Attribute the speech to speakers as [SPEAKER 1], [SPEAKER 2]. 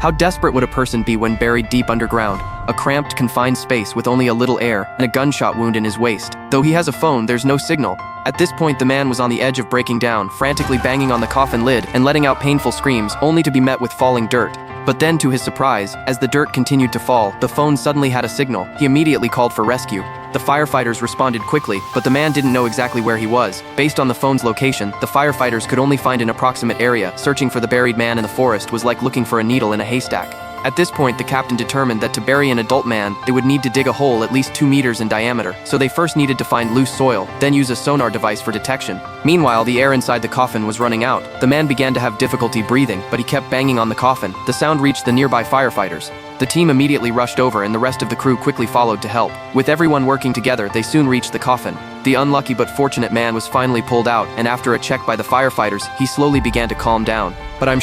[SPEAKER 1] How desperate would a person be when buried deep underground? A cramped, confined space with only a little air and a gunshot wound in his waist. Though he has a phone, there's no signal. At this point, the man was on the edge of breaking down, frantically banging on the coffin lid and letting out painful screams, only to be met with falling dirt. But then, to his surprise, as the dirt continued to fall, the phone suddenly had a signal. He immediately called for rescue. The firefighters responded quickly, but the man didn't know exactly where he was. Based on the phone's location, the firefighters could only find an approximate area. Searching for the buried man in the forest was like looking for a needle in a haystack. At this point, the captain determined that to bury an adult man, they would need to dig a hole at least 2 meters in diameter. So they first needed to find loose soil, then use a sonar device for detection. Meanwhile, the air inside the coffin was running out. The man began to have difficulty breathing, but he kept banging on the coffin. The sound reached the nearby firefighters. The team immediately rushed over and the rest of the crew quickly followed to help. With everyone working together, they soon reached the coffin. The unlucky but fortunate man was finally pulled out, and after a check by the firefighters, he slowly began to calm down. But I'm